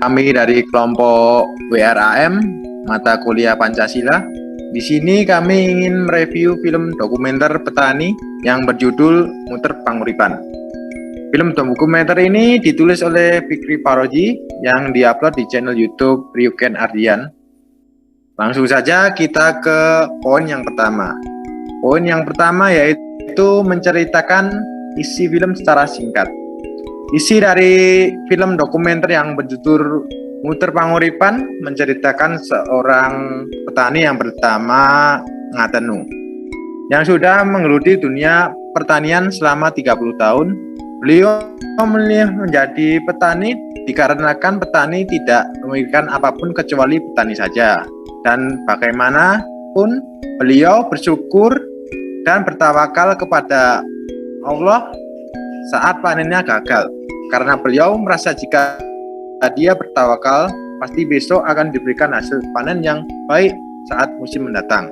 kami dari kelompok WRAM, mata kuliah Pancasila. Di sini kami ingin mereview film dokumenter petani yang berjudul Muter Panguripan. Film dokumenter ini ditulis oleh Fikri Paroji yang diupload di channel YouTube Ryuken Ardian. Langsung saja kita ke poin yang pertama. Poin yang pertama yaitu menceritakan isi film secara singkat. Isi dari film dokumenter yang berjudul Muter Panguripan menceritakan seorang petani yang bernama Ngatenu yang sudah menggeluti dunia pertanian selama 30 tahun. Beliau memilih menjadi petani dikarenakan petani tidak memikirkan apapun kecuali petani saja. Dan bagaimanapun beliau bersyukur dan bertawakal kepada Allah saat panennya gagal. Karena beliau merasa jika dia bertawakal, pasti besok akan diberikan hasil panen yang baik saat musim mendatang.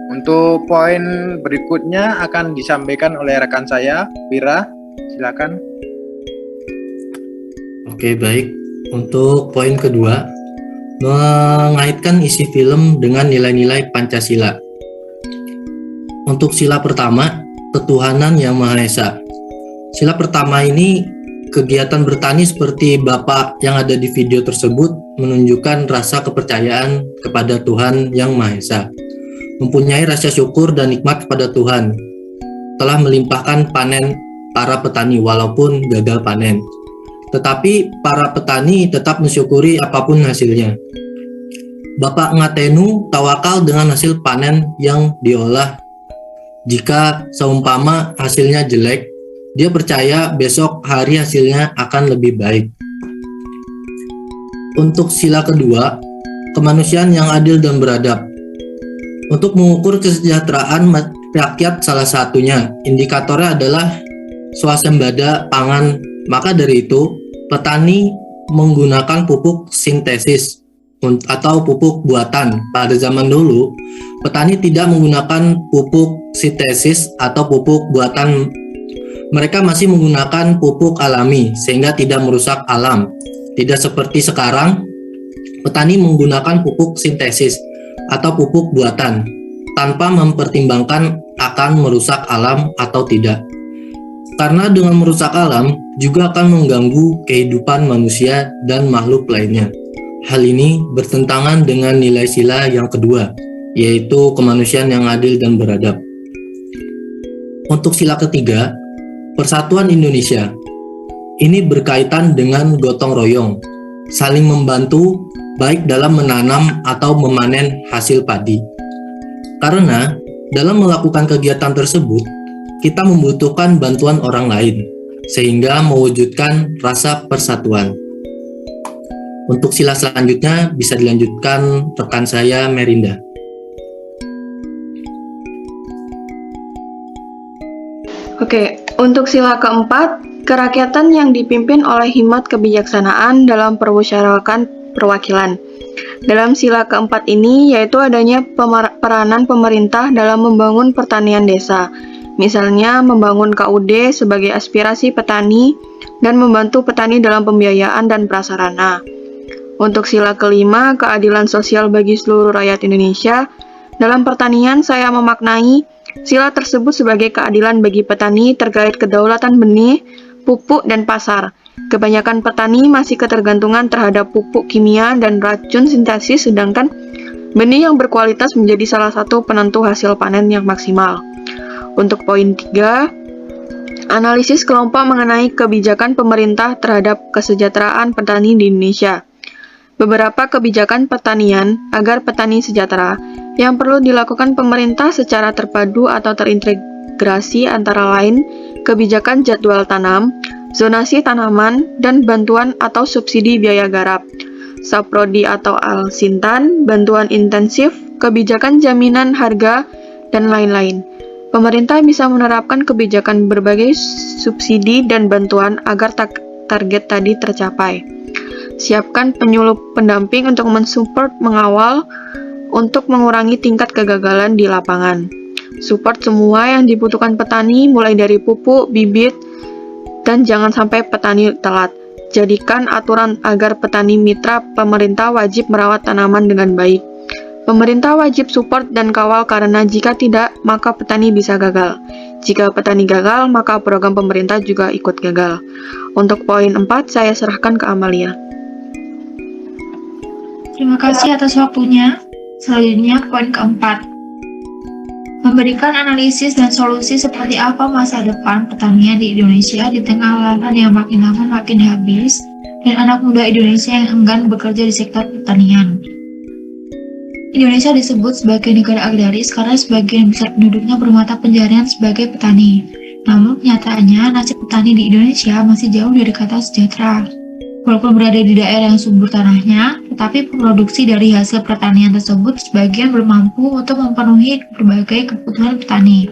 Untuk poin berikutnya akan disampaikan oleh rekan saya, Wira. Silakan. Oke, baik. Untuk poin kedua, mengaitkan isi film dengan nilai-nilai Pancasila. Untuk sila pertama, ketuhanan yang Maha Esa. Sila pertama ini, kegiatan bertani seperti Bapak yang ada di video tersebut menunjukkan rasa kepercayaan kepada Tuhan yang Maha Esa. Mempunyai rasa syukur dan nikmat kepada Tuhan telah melimpahkan panen para petani walaupun gagal panen. Tetapi para petani tetap mensyukuri apapun hasilnya. Bapak Ngatenu tawakal dengan hasil panen yang diolah. Jika seumpama hasilnya jelek, dia percaya besok hari hasilnya akan lebih baik. Untuk sila kedua, kemanusiaan yang adil dan beradab. Untuk mengukur kesejahteraan rakyat salah satunya, indikatornya adalah swasembada pangan. Maka dari itu, petani menggunakan pupuk sintesis atau pupuk buatan. Pada zaman dulu, petani tidak menggunakan pupuk sintesis atau pupuk buatan. Mereka masih menggunakan pupuk alami sehingga tidak merusak alam. Tidak seperti sekarang, petani menggunakan pupuk sintesis atau pupuk buatan tanpa mempertimbangkan akan merusak alam atau tidak. Karena dengan merusak alam juga akan mengganggu kehidupan manusia dan makhluk lainnya. Hal ini bertentangan dengan nilai sila yang kedua, yaitu kemanusiaan yang adil dan beradab. Untuk sila ketiga, Persatuan Indonesia. Ini berkaitan dengan gotong royong, saling membantu baik dalam menanam atau memanen hasil padi. Karena dalam melakukan kegiatan tersebut, kita membutuhkan bantuan orang lain, sehingga mewujudkan rasa persatuan. Untuk sila selanjutnya bisa dilanjutkan rekan saya, Merinda. Oke, untuk sila keempat, kerakyatan yang dipimpin oleh hikmat kebijaksanaan dalam permusyawaratan perwakilan. Dalam sila keempat ini yaitu adanya peranan pemerintah dalam membangun pertanian desa. Misalnya membangun KUD sebagai aspirasi petani dan membantu petani dalam pembiayaan dan prasarana. Untuk sila kelima, keadilan sosial bagi seluruh rakyat Indonesia. Dalam pertanian saya memaknai sila tersebut sebagai keadilan bagi petani terkait kedaulatan benih, pupuk, dan pasar. Kebanyakan petani masih ketergantungan terhadap pupuk kimia dan racun sintesis, sedangkan benih yang berkualitas menjadi salah satu penentu hasil panen yang maksimal. Untuk poin 3, analisis kelompok mengenai kebijakan pemerintah terhadap kesejahteraan petani di Indonesia. Beberapa kebijakan pertanian agar petani sejahtera yang perlu dilakukan pemerintah secara terpadu atau terintegrasi antara lain kebijakan jadwal tanam, zonasi tanaman, dan bantuan atau subsidi biaya garap, saprodi atau alsintan, bantuan intensif, kebijakan jaminan harga, dan lain-lain. Pemerintah bisa menerapkan kebijakan berbagai subsidi dan bantuan agar target tadi tercapai. Siapkan penyuluh pendamping untuk mensupport mengawal untuk mengurangi tingkat kegagalan di lapangan. Support semua yang dibutuhkan petani mulai dari pupuk, bibit, dan jangan sampai petani telat. jadikan aturan agar petani mitra pemerintah wajib merawat tanaman dengan baik. Pemerintah wajib support dan kawal karena jika tidak, maka petani bisa gagal. Jika petani gagal, maka program pemerintah juga ikut gagal. Untuk poin 4, saya serahkan ke Amalia. Terima kasih atas waktunya. Selanjutnya, poin keempat. Memberikan analisis dan solusi seperti apa masa depan pertanian di Indonesia di tengah lahan yang makin lama makin habis dan anak muda Indonesia yang enggan bekerja di sektor pertanian. Indonesia disebut sebagai negara agraris karena sebagian besar penduduknya bermata pencaharian sebagai petani. Namun kenyataannya nasib petani di Indonesia masih jauh dari kata sejahtera. Walaupun berada di daerah yang subur tanahnya, tetapi produksi dari hasil pertanian tersebut sebagian belum mampu untuk memenuhi berbagai kebutuhan petani.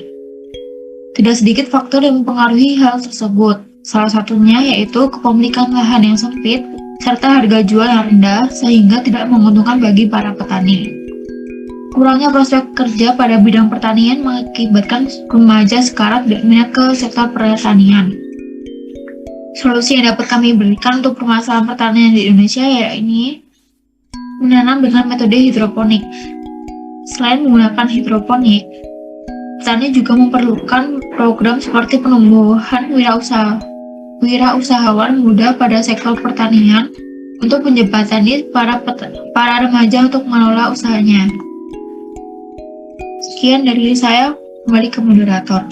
Tidak sedikit faktor yang mempengaruhi hal tersebut. Salah satunya yaitu kepemilikan lahan yang sempit serta harga jual yang rendah sehingga tidak menguntungkan bagi para petani. Kurangnya prospek kerja pada bidang pertanian mengakibatkan remaja sekarang tidak minat ke sektor pertanian. Solusi yang dapat kami berikan untuk permasalahan pertanian di Indonesia yaitu menanam dengan metode hidroponik. Selain menggunakan hidroponik, petani juga memerlukan program seperti penumbuhan wirausahawan muda pada sektor pertanian untuk menjembatani para remaja untuk mengelola usahanya. Sekian dari saya, kembali ke moderator.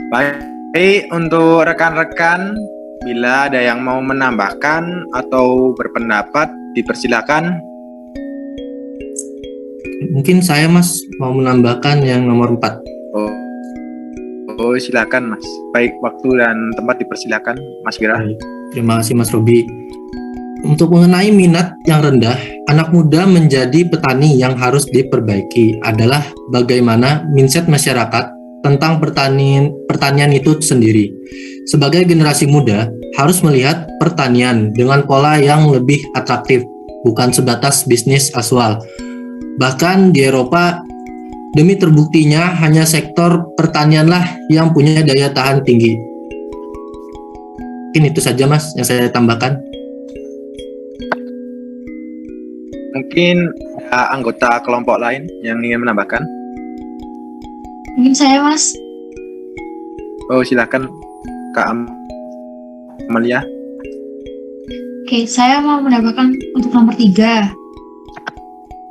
Baik, untuk rekan-rekan, bila ada yang mau menambahkan atau berpendapat, dipersilakan. Mungkin saya Mas mau menambahkan yang nomor 4. Oh, silakan Mas. Baik, waktu dan tempat dipersilakan, Mas Wira. Terima kasih Mas Robi. Untuk mengenai minat yang rendah, anak muda menjadi petani yang harus diperbaiki adalah bagaimana mindset masyarakat tentang pertanian itu sendiri. Sebagai generasi muda, harus melihat pertanian dengan pola yang lebih atraktif, bukan sebatas bisnis casual. Bahkan di Eropa, demi terbuktinya hanya sektor pertanianlah yang punya daya tahan tinggi. Mungkin itu saja Mas yang saya tambahkan. Mungkin anggota kelompok lain yang ingin menambahkan. Mungkin saya, Mas. Oh, silakan Kak Amalia. Oke, saya mau menambahkan untuk nomor 3.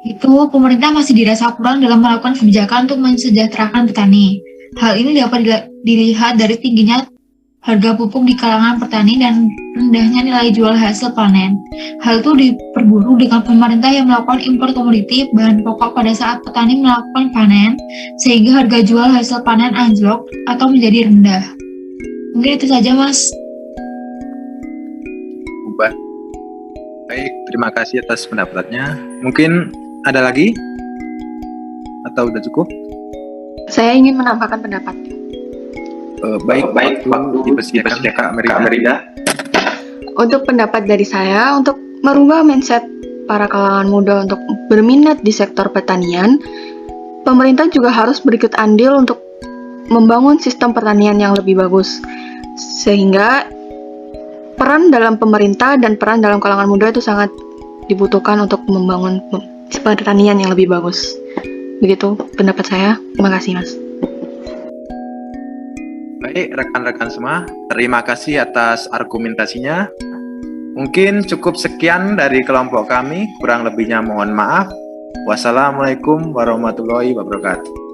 Itu pemerintah masih dirasa kurang dalam melakukan kebijakan untuk mensejahterakan petani. Hal ini dapat dilihat dari tingginya harga pupuk di kalangan petani dan rendahnya nilai jual hasil panen. Hal itu diperburuk dengan pemerintah yang melakukan impor komoditi bahan pokok pada saat petani melakukan panen, sehingga harga jual hasil panen anjlok atau menjadi rendah. Mungkin itu saja, Mas. Baik, terima kasih atas pendapatnya. Mungkin ada lagi? Atau udah cukup? Saya ingin menambahkan pendapat. Baik, waktu dipersilakan Kak Merida. Untuk pendapat dari saya, untuk merubah mindset para kalangan muda untuk berminat di sektor pertanian, pemerintah juga harus berikut andil untuk membangun sistem pertanian yang lebih bagus. Sehingga peran dalam pemerintah dan peran dalam kalangan muda itu sangat dibutuhkan untuk membangun pertanian yang lebih bagus. Begitu pendapat saya. Terima kasih, Mas. Baik, rekan-rekan semua, terima kasih atas argumentasinya. Mungkin cukup sekian dari kelompok kami, kurang lebihnya mohon maaf. Wassalamualaikum warahmatullahi wabarakatuh.